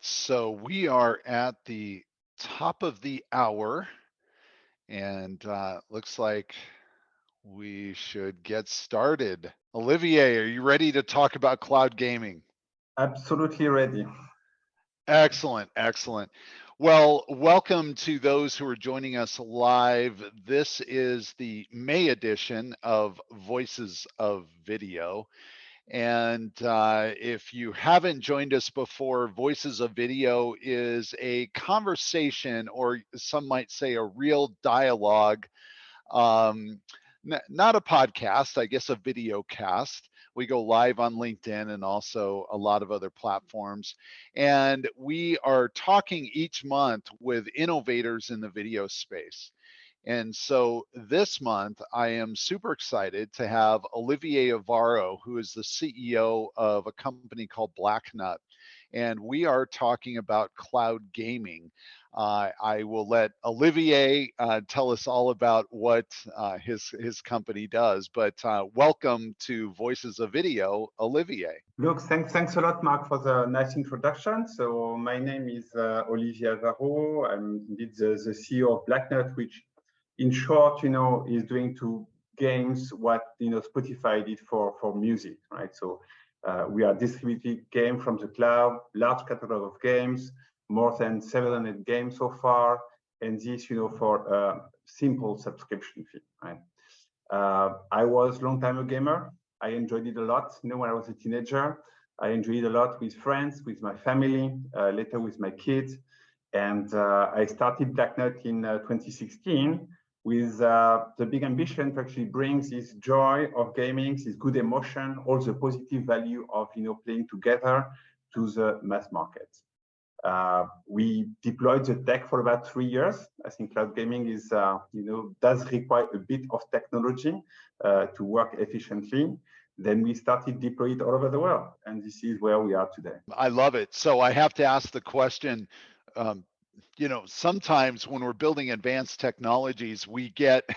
So we are at the top of the hour, and looks like we should get started. Olivier, are you ready to talk about cloud gaming? Absolutely ready. Excellent, excellent. Well, welcome to those who are joining us live. This is the May edition of Voices of Video. And if you haven't joined us before, Voices of Video is a conversation, or some might say a real dialogue, um, not a podcast, I guess a video cast. We go live on LinkedIn and also a lot of other platforms. And we are talking each month with innovators in the video space. And so this month, I am super excited to have Olivier Avaro, who is the CEO of a company called Blacknut. And we are talking about cloud gaming. I will let Olivier tell us all about what his company does. But welcome to Voices of Video, Olivier. Look, thanks a lot, Mark, for the nice introduction. So my name is Olivier Avaro. I'm indeed the CEO of Blacknut, which in short, is doing to games what, Spotify did for music, right? So we are distributing game from the cloud, large catalog of games, more than 700 games so far. And this, for a simple subscription fee, right? I was a long time a gamer. I enjoyed it a lot. When I was a teenager, I enjoyed it a lot with friends, with my family, later with my kids. And I started Blacknut in 2016 with the big ambition to actually bring this joy of gaming, this good emotion, all the positive value of playing together to the mass market. We deployed the tech for about 3 years. I think cloud gaming is, does require a bit of technology to work efficiently. Then we started deploying it all over the world, and this is where we are today. I love it. So I have to ask the question. Um, sometimes when we're building advanced technologies, we get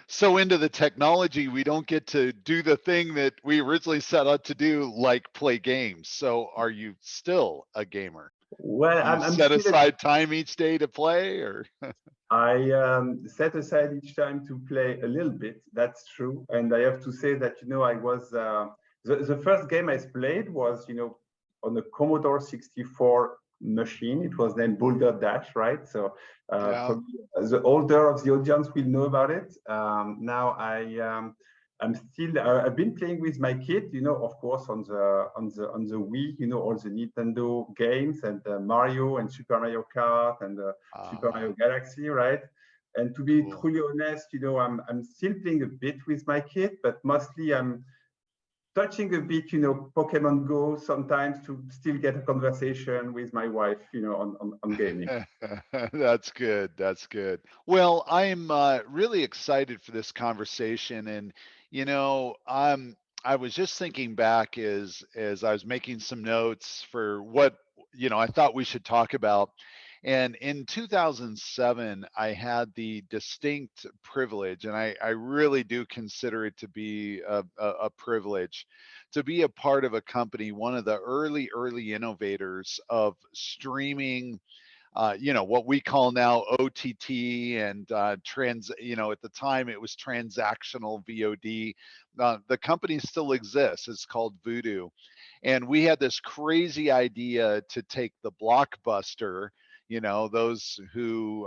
so into the technology, we don't get to do the thing that we originally set out to do, like play games. So are you still a gamer? Well, Do you I'm set still aside time each day to play, or? I set aside each time to play a little bit. That's true, and I have to say that I was the first game I played was on the Commodore 64 machine. It was then Boulder Dash, right? So Yeah. probably the older of the audience will know about it. Now I'm still I've been playing with my kid, of course on the Wii, all the Nintendo games and Mario and Super Mario Kart and Super Mario Galaxy, right? And to be Cool. truly honest, I'm still playing a bit with my kid, but mostly I'm touching a bit, Pokemon Go sometimes to still get a conversation with my wife, on gaming. That's good. That's good. Well, I'm really excited for this conversation, and I was just thinking back as I was making some notes for what I thought we should talk about. And in 2007, I had the distinct privilege, and I really do consider it to be a privilege to be a part of a company, one of the early innovators of streaming, what we call now OTT and at the time it was transactional VOD. The company still exists. It's called Voodoo. And we had this crazy idea to take the Blockbuster. Those who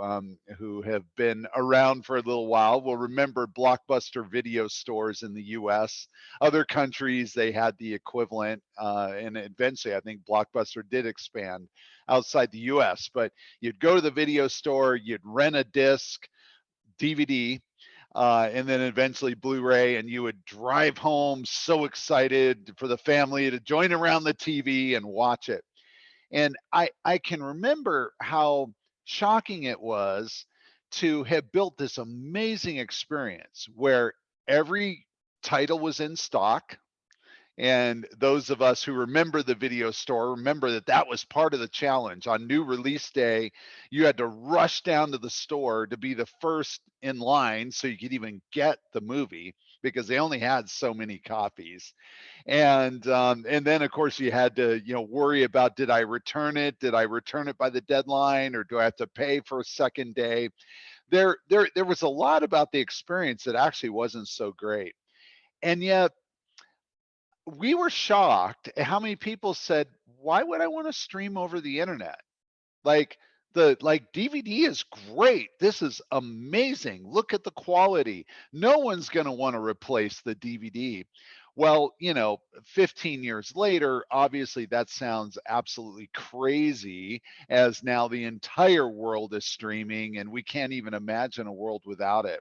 have been around for a little while will remember Blockbuster video stores in the U.S. Other countries, they had the equivalent, and eventually I think Blockbuster did expand outside the US. But you'd go to the video store, you'd rent a disc, DVD, and then eventually Blu-ray, and you would drive home so excited for the family to join around the TV and watch it. And I can remember how shocking it was to have built this amazing experience where every title was in stock. And those of us who remember the video store remember that that was part of the challenge. On new release day, you had to rush down to the store to be the first in line so you could even get the movie. because they only had so many copies. And then of course you had to, worry about, did I return it? Did I return it by the deadline, or do I have to pay for a second day? There was a lot about the experience that actually wasn't so great. And yet we were shocked at how many people said, why would I want to stream over the internet? Like like DVD is great. This is amazing. Look at the quality. No one's going to want to replace the DVD. Well, 15 years later, obviously that sounds absolutely crazy, as now the entire world is streaming and we can't even imagine a world without it.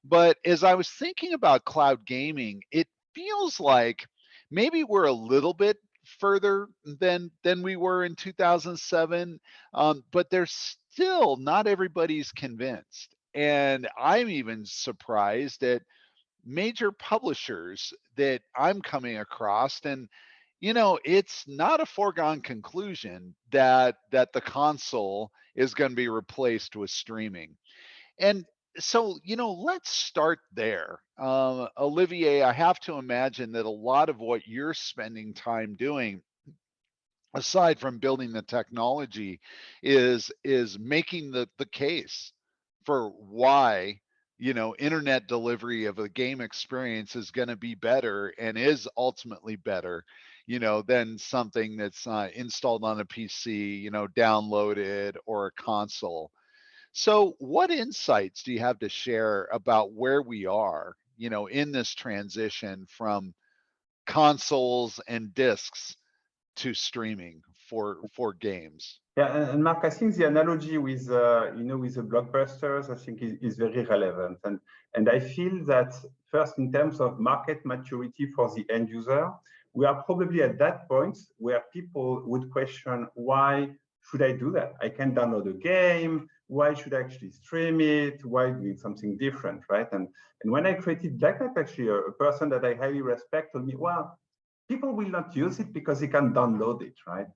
But as I was thinking about cloud gaming, it feels like maybe we're a little bit further than we were in 2007, but there's still not everybody's convinced. And I'm even surprised at major publishers that I'm coming across. And it's not a foregone conclusion that the console is going to be replaced with streaming. And so, let's start there. Olivier, I have to imagine that a lot of what you're spending time doing, aside from building the technology, is making the case for why internet delivery of a game experience is going to be better, and is ultimately better than something that's installed on a PC, downloaded, or a console. So, what insights do you have to share about where we are, in this transition from consoles and discs to streaming for games? Yeah, and Mark, I think the analogy with with the blockbusters, I think is very relevant, and I feel that first, in terms of market maturity for the end user, we are probably at that point where people would question, why should I do that? I can download a game. Why should I actually stream it? Why doing something different, right? And when I created Blacknut, actually, a person that I highly respect told me, well, people will not use it because they can download it, right?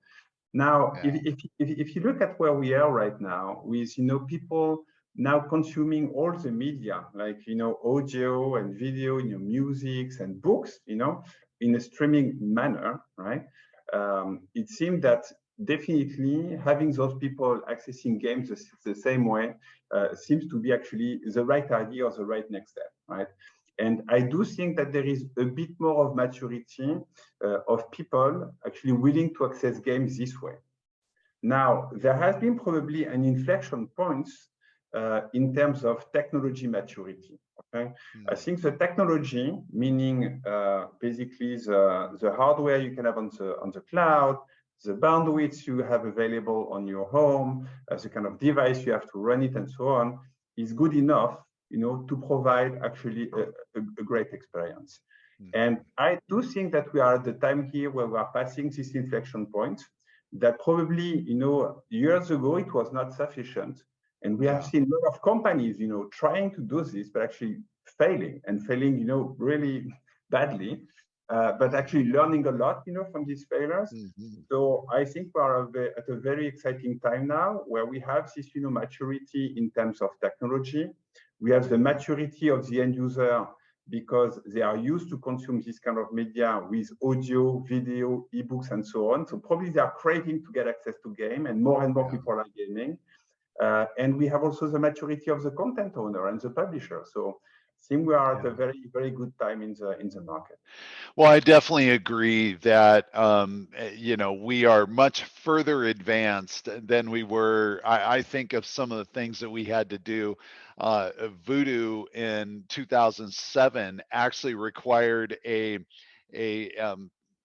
Now, Yeah. if you look at where we are right now, with people now consuming all the media, like audio and video, music and books, in a streaming manner, right? It seems that definitely having those people accessing games the same way seems to be actually the right idea or the right next step, right? And I do think that there is a bit more of maturity of people actually willing to access games this way. Now, there has been probably an inflection point in terms of technology maturity. Okay, I think the technology, meaning basically the hardware you can have on the cloud, the bandwidth you have available on your home, the kind of device you have to run it, and so on, is good enough, to provide actually a great experience. And I do think that we are at the time here where we are passing this inflection point, that probably, years ago it was not sufficient. And we have seen a lot of companies, trying to do this, but actually failing, really badly, but actually learning a lot, from these failures. So I think we are at a very exciting time now, where we have this, maturity in terms of technology. We have the maturity of the end user, because they are used to consume this kind of media with audio, video, ebooks, and so on. So probably they are craving to get access to game, and more people are gaming. And we have also the maturity of the content owner and the publisher. So I think we are at a very, very good time in the market. Well, I definitely agree that we are much further advanced than we were. I think of some of the things that we had to do. Voodoo in 2007 actually required an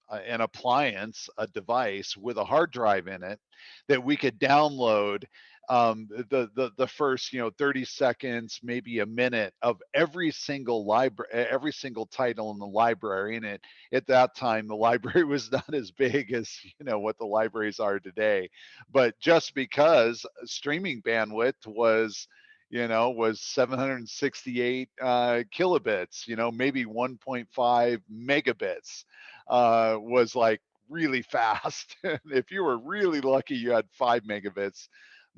appliance, a device with a hard drive in it that we could download the first 30 seconds, maybe a minute, of every single library, every single title in the library. And at that time, the library was not as big as what the libraries are today, but just because streaming bandwidth was 768 kilobits, maybe 1.5 megabits was like really fast. If you were really lucky, you had 5 megabits.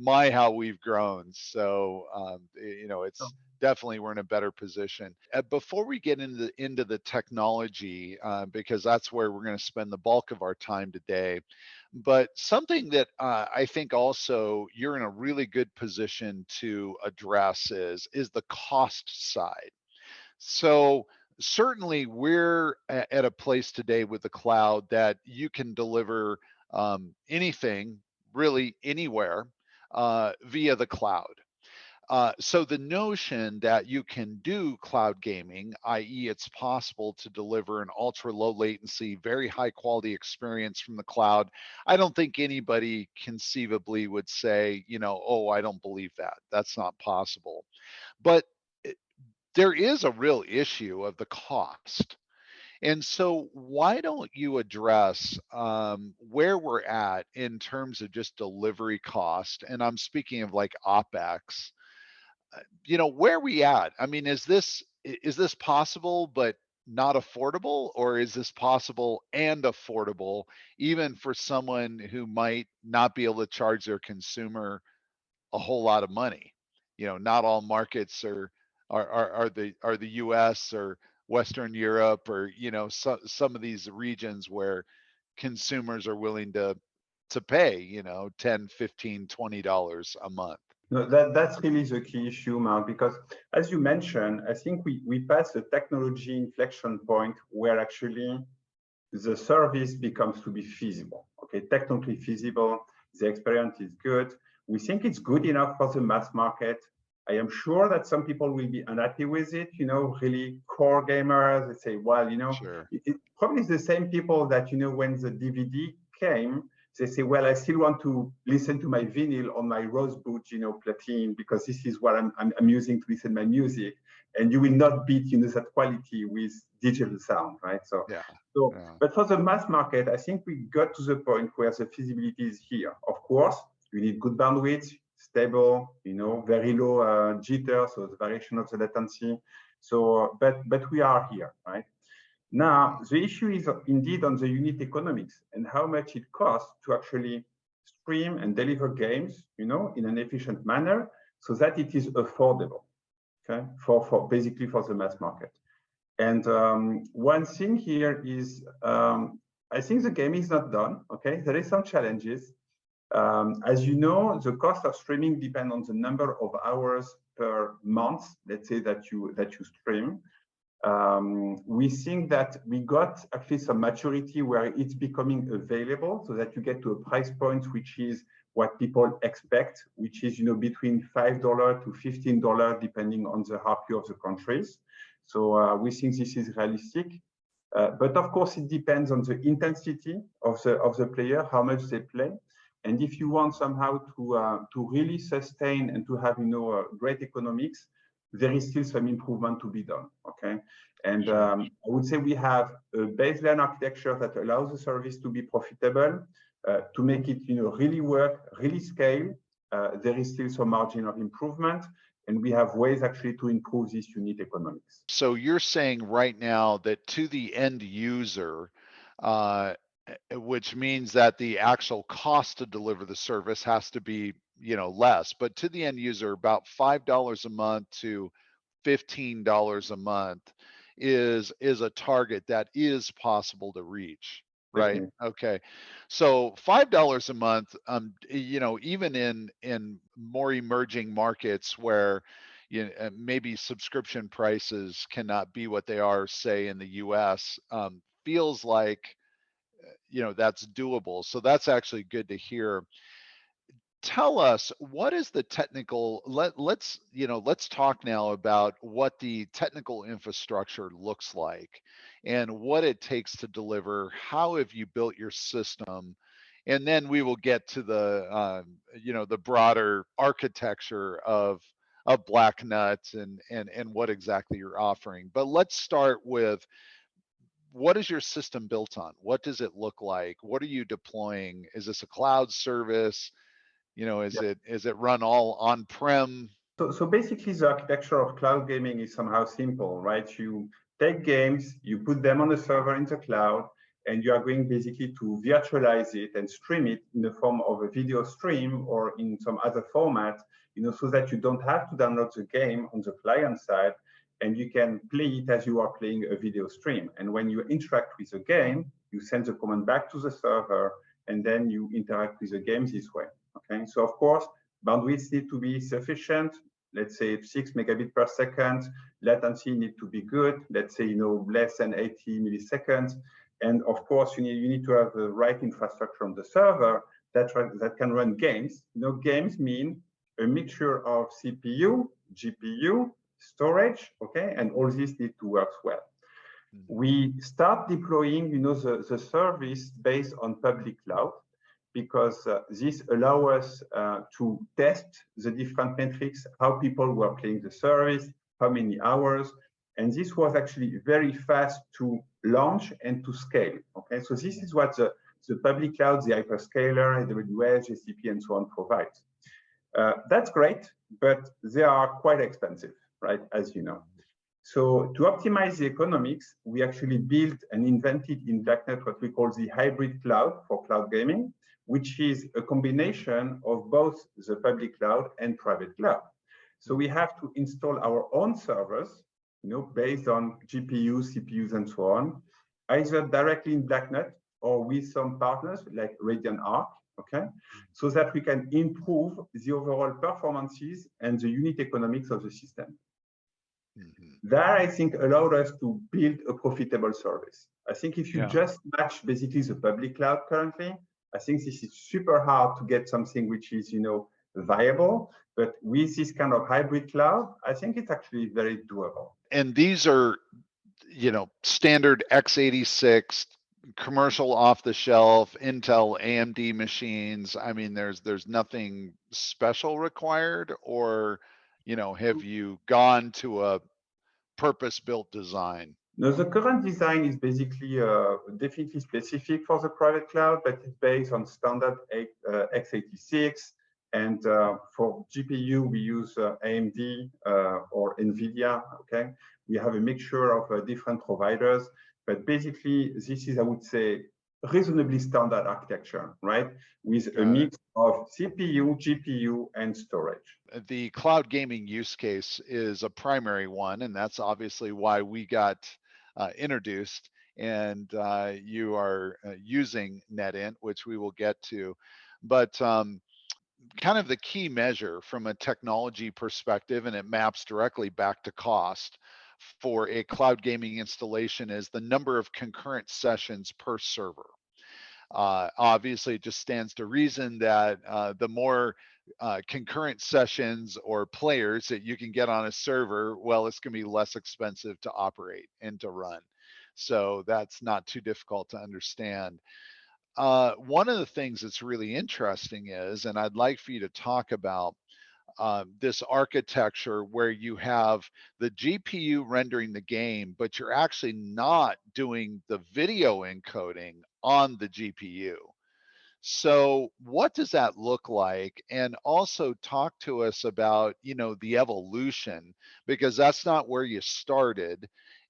My, how we've grown. So it's definitely we're in a better position. Before we get into the technology, because that's where we're going to spend the bulk of our time today, but something that I think also you're in a really good position to address is the cost side. So certainly we're at a place today with the cloud that you can deliver anything really anywhere via the cloud. So the notion that you can do cloud gaming, i.e., it's possible to deliver an ultra low latency, very high quality experience from the cloud, I don't think anybody conceivably would say, oh, I don't believe that. That's not possible. But there is a real issue of the cost. And so, why don't you address where we're at in terms of just delivery cost? And I'm speaking of like OPEX. Where are we at? I mean, is this possible but not affordable, or is this possible and affordable even for someone who might not be able to charge their consumer a whole lot of money? Not all markets are the US or Western Europe, or some of these regions where consumers are willing to pay 10, 15, $20 a month. No, that's really the key issue, Mark, because as you mentioned, I think we passed a technology inflection point where actually the service becomes to be feasible, okay, technically feasible, the experience is good. We think it's good enough for the mass market. I am sure that some people will be unhappy with it, really core gamers. They say, well, Sure. it probably is the same people that, when the DVD came, they say, well, I still want to listen to my vinyl on my Rosewood, Platin, because this is what I'm using to listen to my music. And you will not beat, that quality with digital sound, right? Yeah. But for the mass market, I think we got to the point where the feasibility is here. Of course, you need good bandwidth, stable, very low jitter, so the variation of the latency. So, but we are here, right? Now, the issue is indeed on the unit economics and how much it costs to actually stream and deliver games, in an efficient manner so that it is affordable, okay, for basically for the mass market. And one thing here is, I think the game is not done, okay? There is some challenges. As you know, the cost of streaming depends on the number of hours per month, let's say, that you stream. We think that we got actually some maturity where it's becoming available so that you get to a price point which is what people expect, which is between $5 to $15 depending on the RPU of the countries. So we think this is realistic. But of course, it depends on the intensity of the player, how much they play. And if you want somehow to really sustain and to have great economics, there is still some improvement to be done. Okay, and Sure. I would say we have a baseline architecture that allows the service to be profitable, to make it really work, really scale. There is still some margin of improvement, and we have ways actually to improve this unit economics. So you're saying right now that to the end user, which means that the actual cost to deliver the service has to be less, but to the end user, about $5 a month to $15 a month is a target that is possible to reach, right? Okay, so $5 a month, even in more emerging markets where maybe subscription prices cannot be what they are, say in the US, feels like that's doable. So that's actually good to hear. Tell us, what is the technical, let's talk now about what the technical infrastructure looks like and what it takes to deliver. How have you built your system? And then we will get to the broader architecture of Blacknut and what exactly you're offering. But let's start with, what is your system built on? What does it look like? What are you deploying? Is this a cloud service? Is it run all on-prem? So basically, the architecture of cloud gaming is somehow simple, right? You take games, you put them on a server in the cloud, and you are going basically to virtualize it and stream it in the form of a video stream or in some other format, so that you don't have to download the game on the client side, and you can play it as you are playing a video stream. And when you interact with the game, you send the command back to the server, and then you interact with the game this way. Okay, so of course, bandwidth need to be sufficient. Let's say 6 megabits per second. Latency need to be good. Let's say less than 80 milliseconds. And of course, you need to have the right infrastructure on the server that can run games. Games mean a mixture of CPU, GPU, storage, okay, and all this need to work well. We start deploying, the service based on public cloud, because this allows us to test the different metrics, how people were playing the service, how many hours, and this was actually very fast to launch and to scale. Okay, so this is what the public cloud, the hyperscaler, AWS, GCP, and so on provides. That's great, but they are quite expensive, right? As you know. So to optimize the economics, we actually built and invented in Blacknut what we call the hybrid cloud for cloud gaming, which is a combination of both the public cloud and private cloud. So we have to install our own servers, based on GPUs, CPUs, and so on, either directly in Blacknut or with some partners like Radiant Arc, okay, so that we can improve the overall performances and the unit economics of the system. That, I think, allowed us to build a profitable service. I think if you just match basically the public cloud currently, I think this is super hard to get something which is, viable. But with this kind of hybrid cloud, I think it's actually very doable. And these are, standard x86 commercial off-the-shelf Intel AMD machines. I mean, there's nothing special required, or have you gone to a purpose-built design? No, the current design is basically definitely specific for the private cloud, but it's based on standard x86. And for GPU, we use AMD or NVIDIA. Okay, we have a mixture of different providers, but basically this is, I would say, reasonably standard architecture, right? With a mix of CPU, GPU, and storage. The cloud gaming use case is a primary one, and that's obviously why we got introduced. And you are using NETINT, which we will get to. But kind of the key measure from a technology perspective, and it maps directly back to cost for a cloud gaming installation, is the number of concurrent sessions per server. Obviously, it just stands to reason that the more concurrent sessions or players that you can get on a server, well, it's going to be less expensive to operate and to run. So that's not too difficult to understand. One of the things that's really interesting is, and I'd like for you to talk about this architecture where you have the GPU rendering the game, but you're actually not doing the video encoding on the GPU. So what does that look like? And also talk to us about, the evolution, because that's not where you started.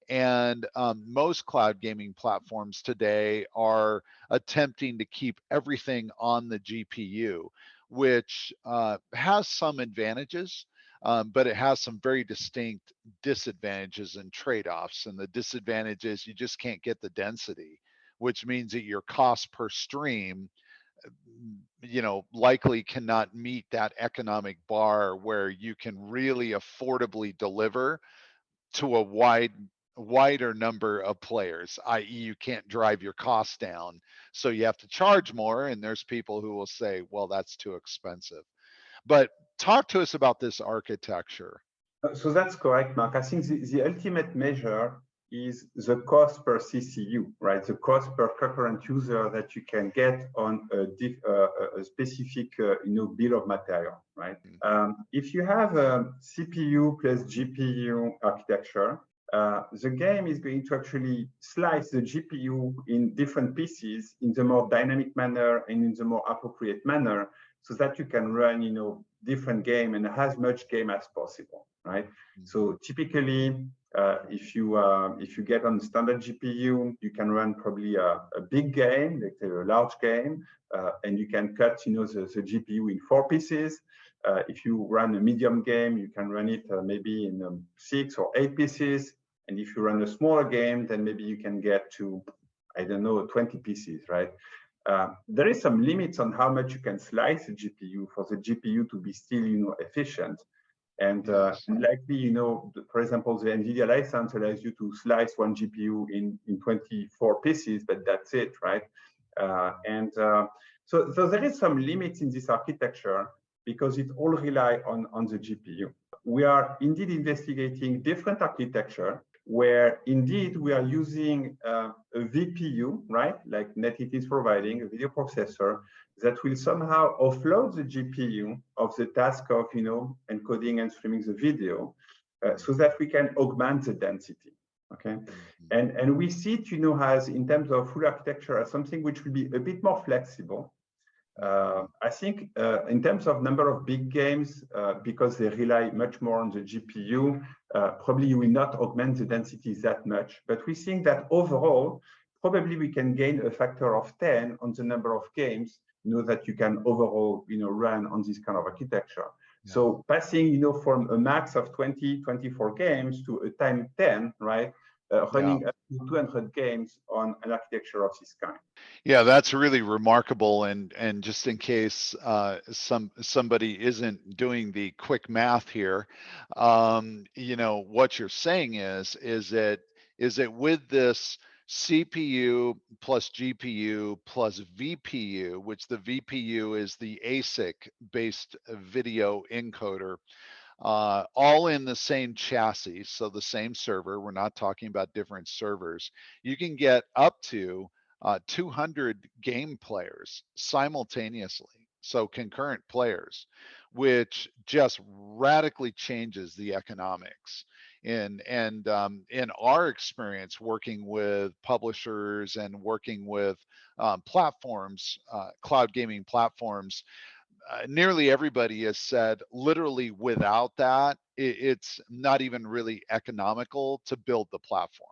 And most cloud gaming platforms today are attempting to keep everything on the GPU, which has some advantages, but it has some very distinct disadvantages and trade-offs. And the disadvantage is you just can't get the density, which means that your cost per stream likely cannot meet that economic bar where you can really affordably deliver to a wider number of players, i.e. you can't drive your costs down, so you have to charge more, and there's people who will say, well, that's too expensive. But talk to us about this architecture. So that's correct, Mark. I think the ultimate measure is the cost per CCU, right? The cost per concurrent user that you can get on a specific, bill of material, right? If you have a CPU plus GPU architecture, the game is going to actually slice the GPU in different pieces in the more dynamic manner and in the more appropriate manner, so that you can run, different game and as much game as possible, right? So typically, If you get on the standard GPU, you can run probably a big game, like a large game, and you can cut the GPU in 4 pieces. If you run a medium game, you can run it maybe in 6 or 8 pieces. And if you run a smaller game, then maybe you can get to, I don't know, 20 pieces, right? There is some limits on how much you can slice a GPU for the GPU to be still, efficient. And likely, for example, the NVIDIA license allows you to slice one GPU in 24 pieces, but that's it, right? So there is some limits in this architecture because it all rely on the GPU. We are indeed investigating different architecture where indeed we are using a VPU, right? Like NETINT is providing a video processor that will somehow offload the GPU of the task of, encoding and streaming the video so that we can augment the density, okay? And we see it, as in terms of full architecture as something which will be a bit more flexible. I think in terms of number of big games, because they rely much more on the GPU, probably you will not augment the density that much. But we think that overall, probably we can gain a factor of 10 on the number of games, that you can overall, run on this kind of architecture. Yeah. So passing, from a max of 20, 24 games to a time 10, right? Running up to 200 games on an architecture of this kind. Yeah, that's really remarkable. And just in case somebody isn't doing the quick math here, what you're saying is that with this CPU plus GPU plus VPU, which the VPU is the ASIC-based video encoder, all in the same chassis, so the same server. We're not talking about different servers. You can get up to 200 game players simultaneously, so concurrent players, which just radically changes the economics. And in our experience working with publishers and working with platforms, cloud gaming platforms, nearly everybody has said literally without that, it's not even really economical to build the platform.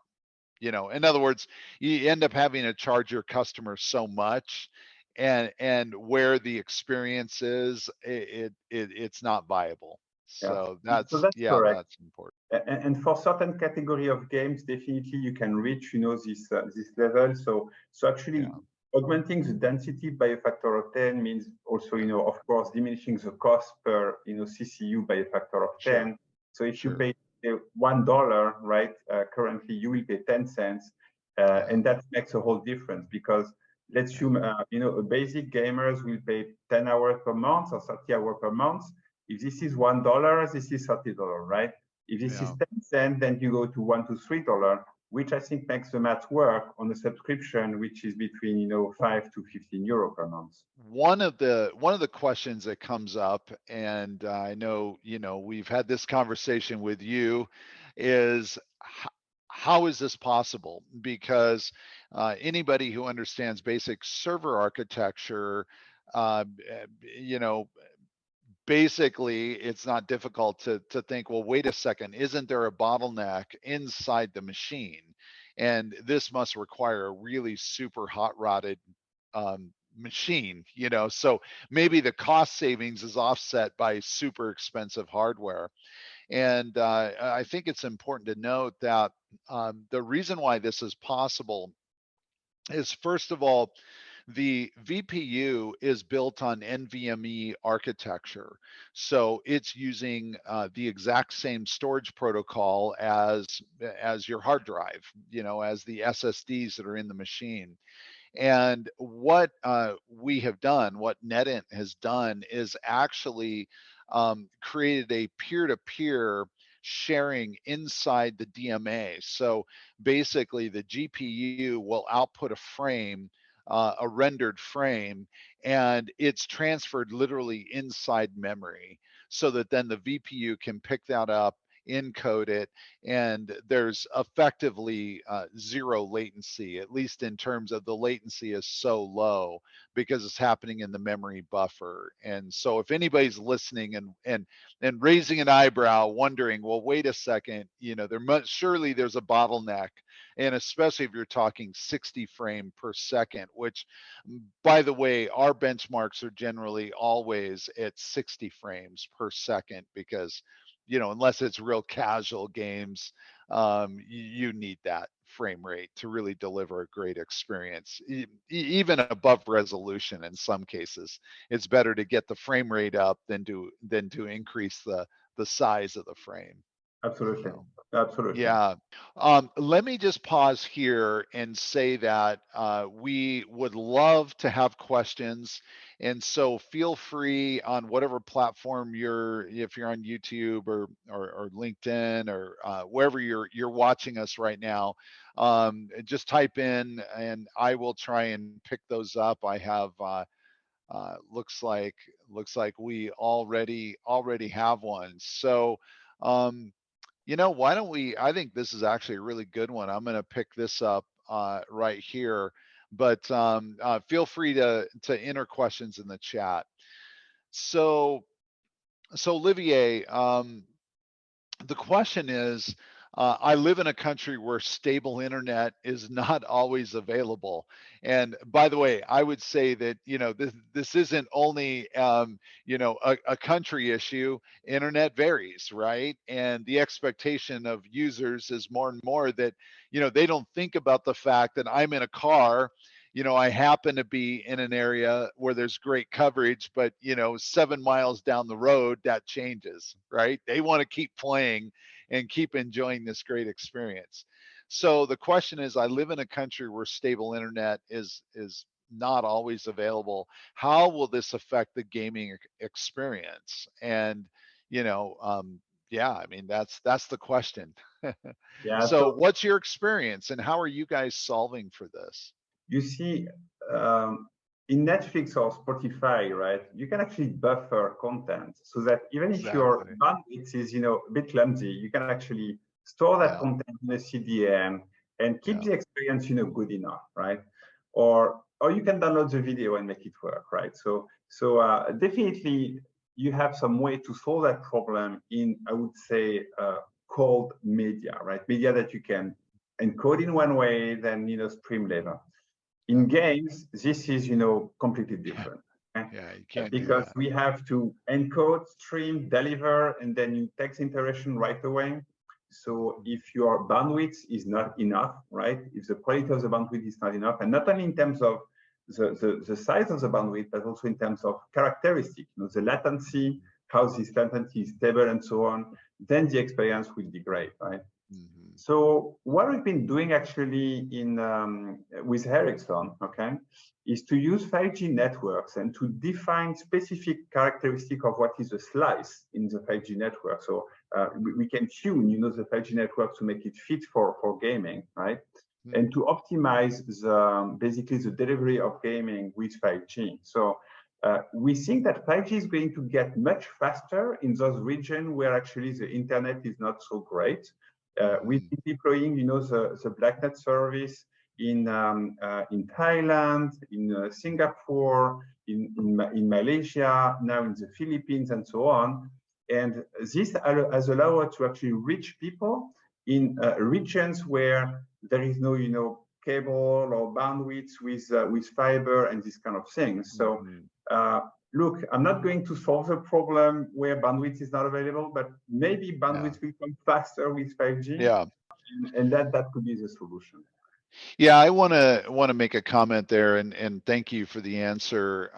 In other words, you end up having to charge your customers so much, and where the experience is, it's not viable. So that's correct. That's important. And for certain category of games, definitely you can reach, this level. So actually, augmenting the density by a factor of 10 means also, of course, diminishing the cost per, CCU by a factor of 10. Sure. So if you pay $1, right, currently you will pay 10 cents, and that makes a whole difference because let's assume, a basic gamers will pay 10 hours per month or 30 hours per month. If this is $1, this is $30, right? If this is 10 cents, then you go to $1 to $3, which I think makes the math work on a subscription, which is between 5 to 15 euro per month. One of the questions that comes up, and I know we've had this conversation with you, is how is this possible? Because anybody who understands basic server architecture, basically, it's not difficult to think, well, wait a second, isn't there a bottleneck inside the machine? And this must require a really super hot-rodded machine, so maybe the cost savings is offset by super expensive hardware. And I think it's important to note that the reason why this is possible is, first of all, the VPU is built on NVMe architecture. So it's using the exact same storage protocol as your hard drive, as the SSDs that are in the machine. And what we have done, what NETINT has done, is actually created a peer-to-peer sharing inside the DMA. So basically the GPU will output a frame, a rendered frame, and it's transferred literally inside memory so that then the VPU can pick that up encode it, and there's effectively zero latency see, at least in terms of the latency is so low because it's happening in the memory buffer. And so if anybody's listening and raising an eyebrow, wondering, well, wait a second, surely there's a bottleneck, and especially if you're talking 60 frame per second, which, by the way, our benchmarks are generally always at 60 frames per second because, unless it's real casual games, you need that frame rate to really deliver a great experience, even above resolution. In some cases, it's better to get the frame rate up than to increase the size of the frame. Absolutely. So, Absolutely. yeah. Let me just pause here and say that we would love to have questions. And so feel free on whatever platform if you're on YouTube or LinkedIn or wherever you're watching us right now, just type in and I will try and pick those up. I have looks like we already have one. So why don't I think this is actually a really good one. I'm going to pick this up right here, but feel free to enter questions in the chat. So Olivier, the question is, I live in a country where stable internet is not always available. And by the way, I would say that, this isn't only, a country issue. Internet varies, right? And the expectation of users is more and more that, they don't think about the fact that I'm in a car. I happen to be in an area where there's great coverage, but 7 miles down the road, that changes, right? They want to keep playing and keep enjoying this great experience. So the question is, I live in a country where stable internet is not always available. How will this affect the gaming experience? And yeah, I mean that's the question. Yeah. So So what's your experience, and how are you guys solving for this? you see, in Netflix or Spotify, right, you can actually buffer content so that even if your Exactly. bandwidth is, a bit clumsy, you can actually store that Yeah. content in a CDN and keep Yeah. the experience, good enough, right? Or you can download the video and make it work, right? So definitely you have some way to solve that problem in, I would say, cold media, right? Media that you can encode in one way, then stream later. Yeah. In games, this is completely different. Okay? Yeah. You can't do Because that. we have to encode, stream, deliver, and then you text interaction right away. So if your bandwidth is not enough, right? If the quality of the bandwidth is not enough, and not only in terms of the size of the bandwidth, but also in terms of characteristics, the latency, how this latency is stable, and so on, then the experience will degrade, right? Mm-hmm. So what we've been doing actually in with Ericsson, okay, is to use 5G networks and to define specific characteristic of what is a slice in the 5G network. So we can tune, the 5G network to make it fit for gaming, right? And to optimize basically the delivery of gaming with 5G. So we think that 5G is going to get much faster in those regions where actually the internet is not so great. We've been deploying, the Blacknut service in Thailand, in Singapore, in Malaysia, now in the Philippines, and so on. And this has allowed us to actually reach people in regions where there is no, cable or bandwidth with fiber and this kind of things. So look, I'm not going to solve the problem where bandwidth is not available, but maybe bandwidth will come faster with 5G, Yeah. and that could be the solution. Yeah, I want to make a comment there, and thank you for the answer.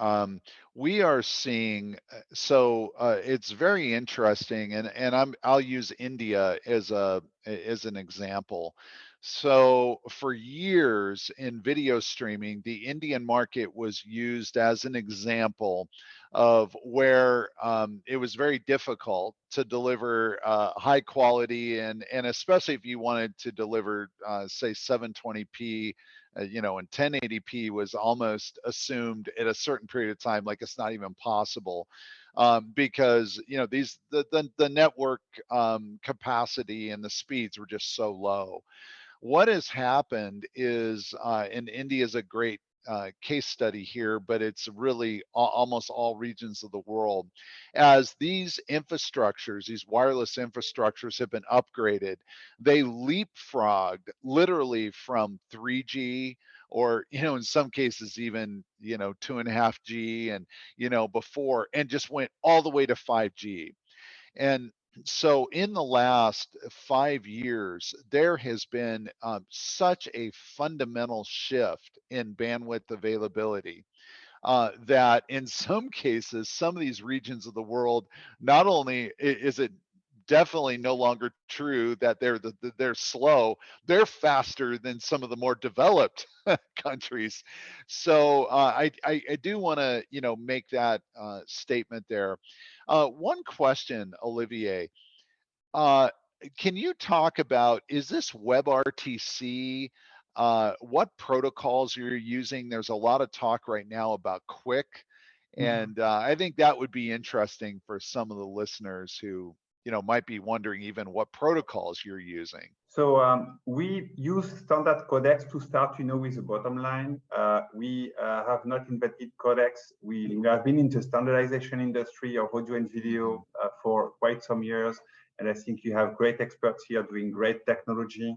We are seeing it's very interesting, and I'll use India as an example. So for years in video streaming, the Indian market was used as an example of where it was very difficult to deliver high quality, and especially if you wanted to deliver say 720p, and 1080p was almost assumed at a certain period of time, like it's not even possible. because the network capacity and the speeds were just so low. What has happened is, and India is a great case study here, but it's really almost all regions of the world. As these infrastructures, these wireless infrastructures have been upgraded, they leapfrogged literally from 3G, or in some cases even 2.5G, and before, and just went all the way to 5G. And so in the last 5 years, there has been such a fundamental shift in bandwidth availability, that in some cases, some of these regions of the world, not only is it definitely no longer true that they're slow, they're faster than some of the more developed countries. So I do want to make that statement there. One question, Olivier. Uh, can you talk about, is this WebRTC? What protocols you're using? There's a lot of talk right now about QUIC, and I think that would be interesting for some of the listeners who might be wondering even what protocols you're using. So we use standard codecs to start, with the bottom line. We have not invented codecs. We have been in the standardization industry of audio and video for quite some years. And I think you have great experts here doing great technology.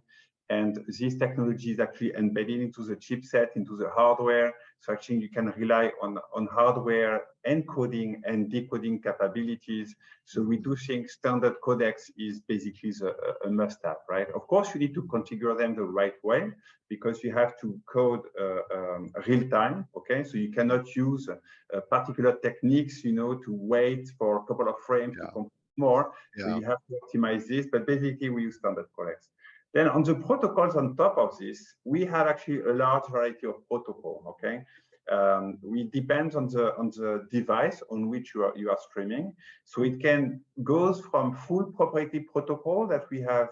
And this technology is actually embedded into the chipset, into the hardware. So actually you can rely on hardware encoding and decoding capabilities. So we do think standard codecs is basically a must-have, right? Of course, you need to configure them the right way because you have to code real time, okay? So you cannot use particular techniques, to wait for a couple of frames to complete more. So you have to optimize this, but basically we use standard codecs. Then on the protocols on top of this, we have actually a large variety of protocol, okay? We depend on the device on which you are streaming. So it goes from full proprietary protocol that we have,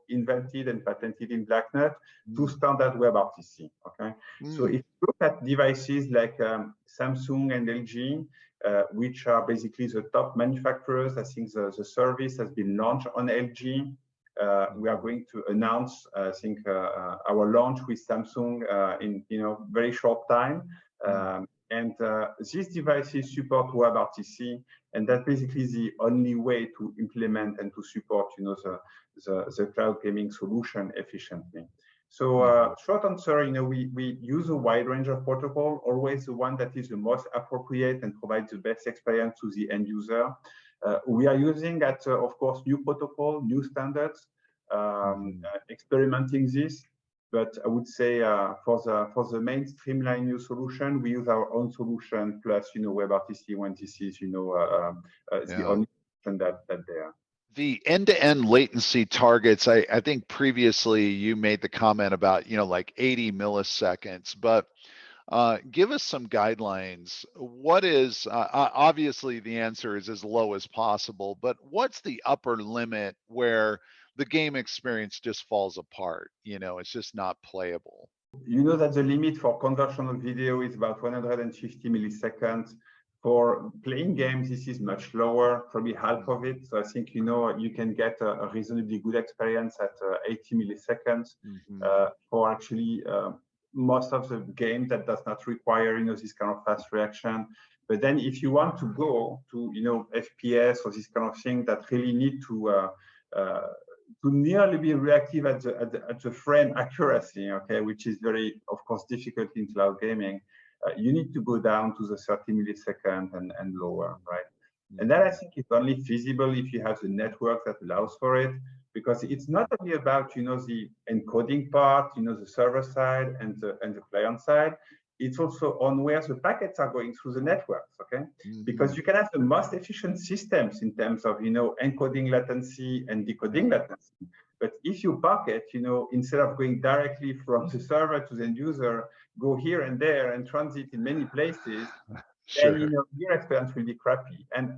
invented and patented in Blacknut to standard WebRTC, okay? So if you look at devices like Samsung and LG, which are basically the top manufacturers, I think the service has been launched on LG. We are going to announce, I think, our launch with Samsung in very short time. And these devices support WebRTC, and that's basically the only way to implement and to support, the cloud gaming solution efficiently. So short answer, we use a wide range of protocol, always the one that is the most appropriate and provides the best experience to the end user. We are using, of course, new protocol, new standards, experimenting this. But I would say for the main streamline new solution, we use our own solution plus, WebRTC when this is, the only solution that there. The end-to-end latency targets, I think previously you made the comment about, like 80 milliseconds, but give us some guidelines. What is, obviously the answer is as low as possible, but what's the upper limit where the game experience just falls apart? It's just not playable. You know that the limit for conversion of video is about 150 milliseconds. For playing games, this is much lower, probably half of it. So I think, you can get a reasonably good experience at 80 milliseconds for actually most of the game that does not require, this kind of fast reaction. But then if you want to go to, FPS or this kind of thing that really need to nearly be reactive at the frame accuracy, okay, which is very, of course, difficult in cloud gaming, you need to go down to the 30 millisecond and lower, right? And that I think is only feasible if you have the network that allows for it, because it's not only about, the encoding part, the server side and the client side. It's also on where the packets are going through the networks, okay? Because you can have the most efficient systems in terms of, encoding latency and decoding latency. But if you packet, instead of going directly from the server to the end user, go here and there and transit in many places, then your experience will be crappy. And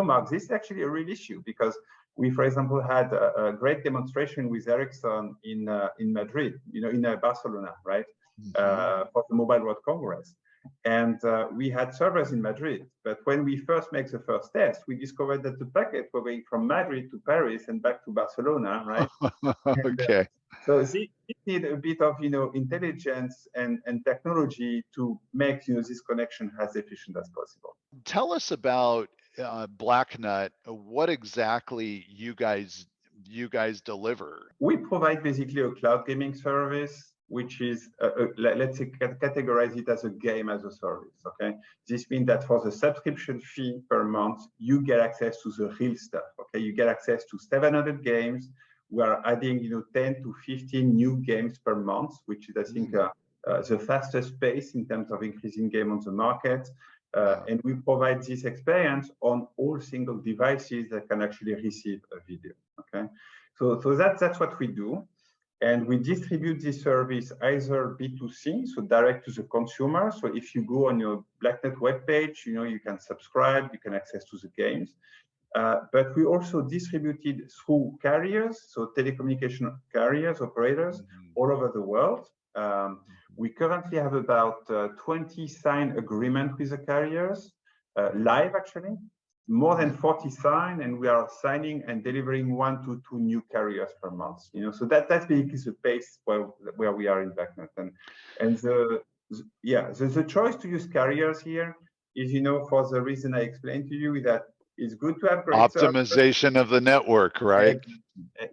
Mark, this is actually a real issue because we, for example, had a great demonstration with Ericsson in Madrid, in Barcelona, right? For the Mobile World Congress. And we had servers in Madrid. But when we first make the first test, we discovered that the packets were going from Madrid to Paris and back to Barcelona, right? Okay. So this need a bit of intelligence and technology to make this connection as efficient as possible. Tell us about Blacknut. What exactly you guys deliver? We provide basically a cloud gaming service, which is let's say categorize it as a game as a service. Okay, this means that for the subscription fee per month, you get access to the real stuff. Okay, you get access to 700 games. We are adding 10 to 15 new games per month, which is I think the fastest pace in terms of increasing game on the market. And we provide this experience on all single devices that can actually receive a video. Okay, so that's what we do. And we distribute this service either B2C, so direct to the consumer. So if you go on your Blacknut webpage, you can subscribe, you can access to the games. But we also distribute it through carriers, so telecommunication carriers, operators all over the world. We currently have about 20 signed agreements with the carriers, live actually, more than 40 signed, and we are signing and delivering 1 to 2 new carriers per month. So that's basically the pace where we are in Blacknut. And the choice to use carriers here is, for the reason I explained to you, that it's good to have great optimization of the network, right?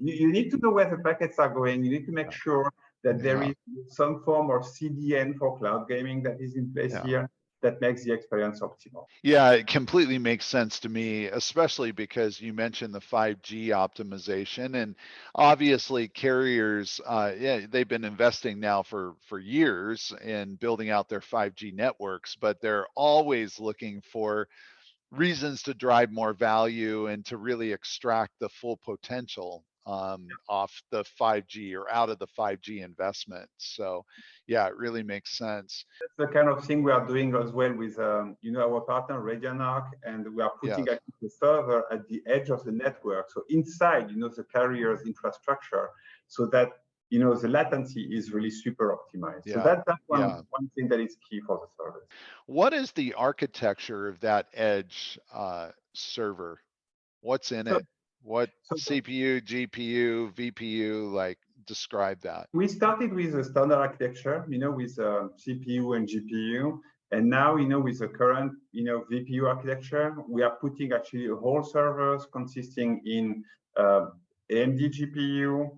You need to know where the packets are going. You need to make sure that there is some form of CDN for cloud gaming that is in place here that makes the experience optimal. Yeah, it completely makes sense to me, especially because you mentioned the 5G optimization, and obviously carriers, they've been investing now for years in building out their 5G networks, but they're always looking for reasons to drive more value and to really extract the full potential off the 5G or out of the 5G investment. So yeah, it really makes sense. That's the kind of thing we are doing as well with our partner Radianarc, and we are putting the server at the edge of the network, so inside the carrier's infrastructure, so that the latency is really super optimized. So that's one thing that is key for the service. What is the architecture of that edge server? What's in it? What CPU, GPU, VPU, like describe that? We started with a standard architecture, with CPU and GPU. And now, with the current, VPU architecture, we are putting actually a whole servers consisting in AMD GPU,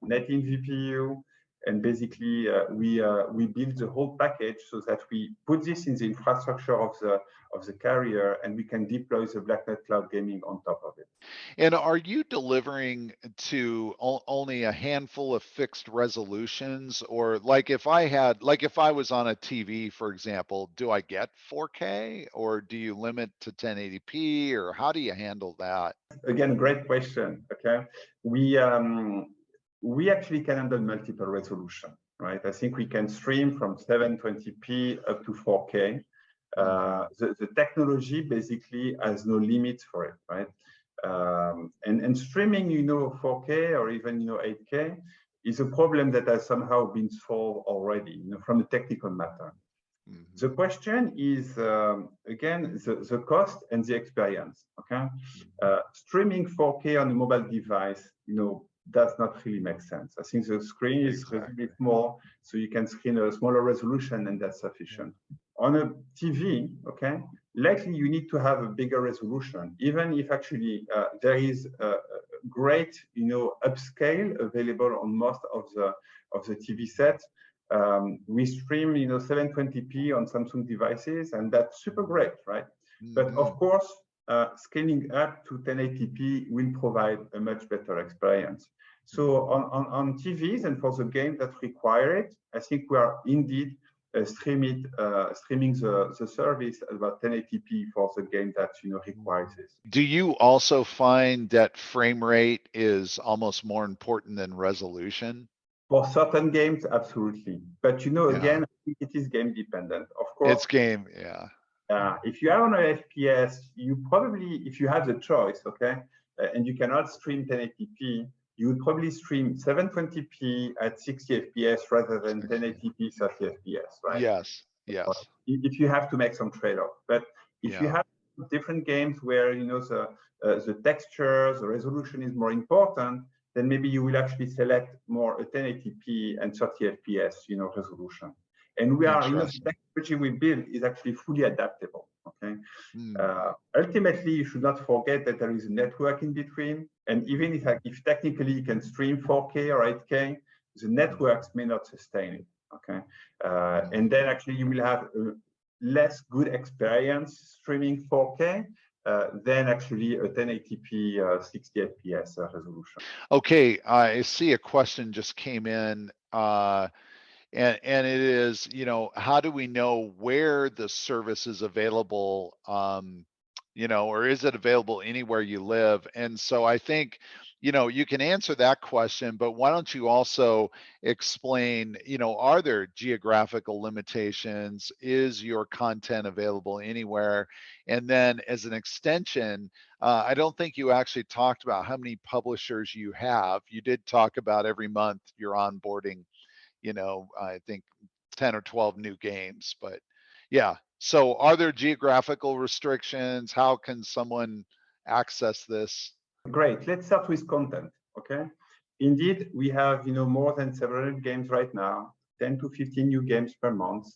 NETINT VPU, and basically we build the whole package so that we put this in the infrastructure of the carrier, and we can deploy the Blacknut Cloud Gaming on top of it. And are you delivering to only a handful of fixed resolutions, or like if I was on a TV, for example, do I get 4K, or do you limit to 1080p, or how do you handle that? Again, great question. Okay, we actually can handle multiple resolution, right? I think we can stream from 720p up to 4K. The technology basically has no limits for it, right? And streaming, 4K or even 8K is a problem that has somehow been solved already, from the technical matter. The question is again the cost and the experience. Okay, streaming 4K on a mobile device, does not really make sense. I think the screen is a bit more, so you can screen a smaller resolution, and that's sufficient. On a TV, okay, likely you need to have a bigger resolution, even if actually there is a great, upscale available on most of the TV sets. We stream, 720p on Samsung devices, and that's super great, right? But of course, scaling up to 1080p will provide a much better experience. So on TVs and for the games that require it, I think we are indeed streaming the service about 1080p for the game that requires this. Do you also find that frame rate is almost more important than resolution? For certain games, absolutely. But again, I think it is game dependent. Of course, it's game, if you are on an FPS, you probably, if you have the choice, okay, and you cannot stream 1080p, you would probably stream 720p at 60 FPS rather than 1080p 30 FPS, right? Yes. Yes. If you have to make some trade-off. But if you Yeah. have different games where the texture, the resolution is more important, then maybe you will actually select more a 1080p and 30 FPS, resolution. And we are, the technology we build is actually fully adaptable. Okay. Ultimately, you should not forget that there is a network in between, and even if technically you can stream 4K or 8K, the networks may not sustain it. Okay, and then actually you will have a less good experience streaming 4K than actually a 1080p 60 FPS resolution. Okay, I see a question just came in. And it is, how do we know where the service is available, or is it available anywhere you live? And so I think, you can answer that question, but why don't you also explain, are there geographical limitations? Is your content available anywhere? And then as an extension, I don't think you actually talked about how many publishers you have. You did talk about every month you're onboarding, I think 10 or 12 new games, but yeah. So are there geographical restrictions? How can someone access this? Great. Let's start with content. Okay. Indeed, we have, more than several games right now, 10 to 15 new games per month.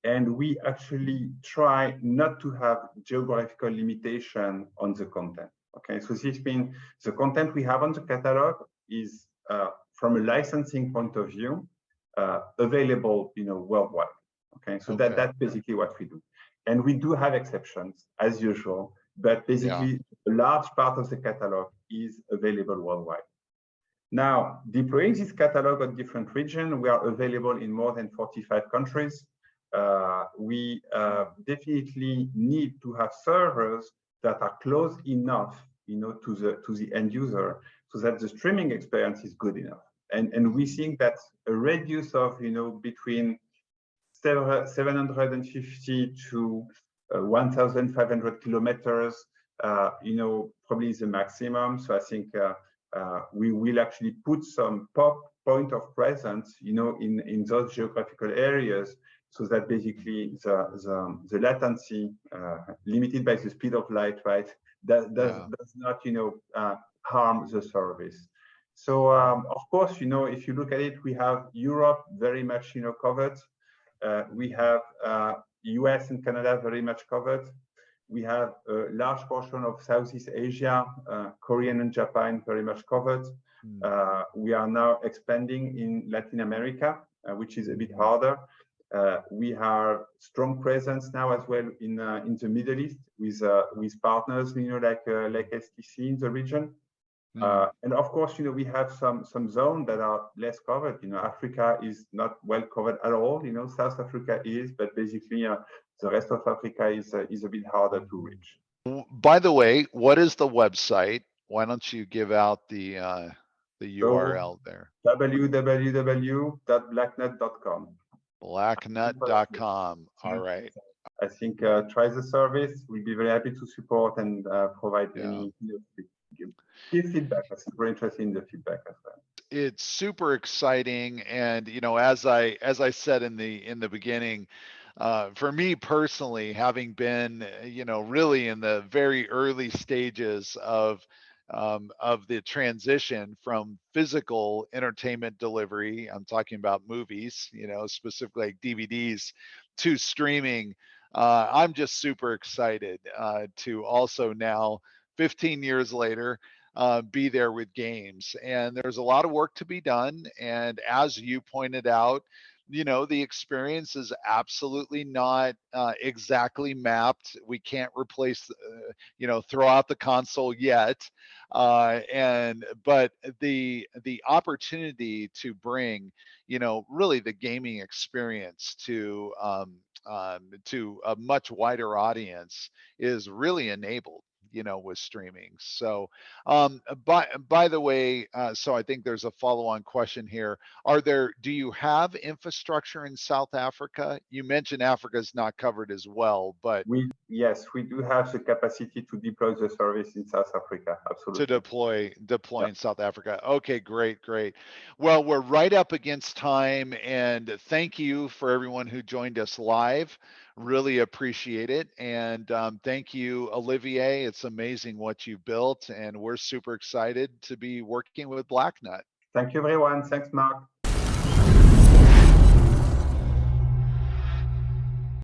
And we actually try not to have geographical limitation on the content. Okay. So this means the content we have on the catalog is, from a licensing point of view, available, worldwide. Okay, so that's basically what we do, and we do have exceptions as usual, but basically a large part of the catalog is available worldwide. Now, deploying this catalog on different regions, we are available in more than 45 countries. We definitely need to have servers that are close enough, to the end user, so that the streaming experience is good enough. And we think that a radius of, between 750 to 1,500 kilometers, probably is the maximum. So I think we will actually put some point of presence, in those geographical areas, so that basically the latency limited by the speed of light, right, does not, harm the service. So of course, if you look at it, we have Europe very much, covered. We have US and Canada very much covered. We have a large portion of Southeast Asia, Korean and Japan very much covered. We are now expanding in Latin America, which is a bit harder. We have strong presence now as well in the Middle East with partners, like STC in the region. And of course, we have some zones that are less covered. Africa is not well covered at all. South Africa is, but basically the rest of Africa is a bit harder to reach. By the way, what is the website? Why don't you give out the URL there? www.blacknut.com. Blacknut.com. All right. I think try the service. We'll be very happy to support and provide any give feedback. I think we're interested in the feedback as well. It's super exciting, and as I said in the beginning, for me personally, having been really in the very early stages of the transition from physical entertainment delivery, I'm talking about movies, specifically like DVDs, to streaming, I'm just super excited to also now, 15 years later, be there with games. And there's a lot of work to be done. And as you pointed out, the experience is absolutely not exactly mapped. We can't replace, throw out the console yet. But the opportunity to bring, really the gaming experience to a much wider audience is really enabled. with streaming. So by the way, so I think there's a follow-on question here. Do you have infrastructure in South Africa? You mentioned Africa is not covered as well, but yes, we do have the capacity to deploy the service in South Africa. to Absolutely. deploy Yeah. in South Africa. Okay, great. Well, we're right up against time, and thank you for everyone who joined us live. Really appreciate it, and thank you, Olivier. It's amazing what you built, and we're super excited to be working with Blacknut. Thank you, everyone. Thanks, Mark.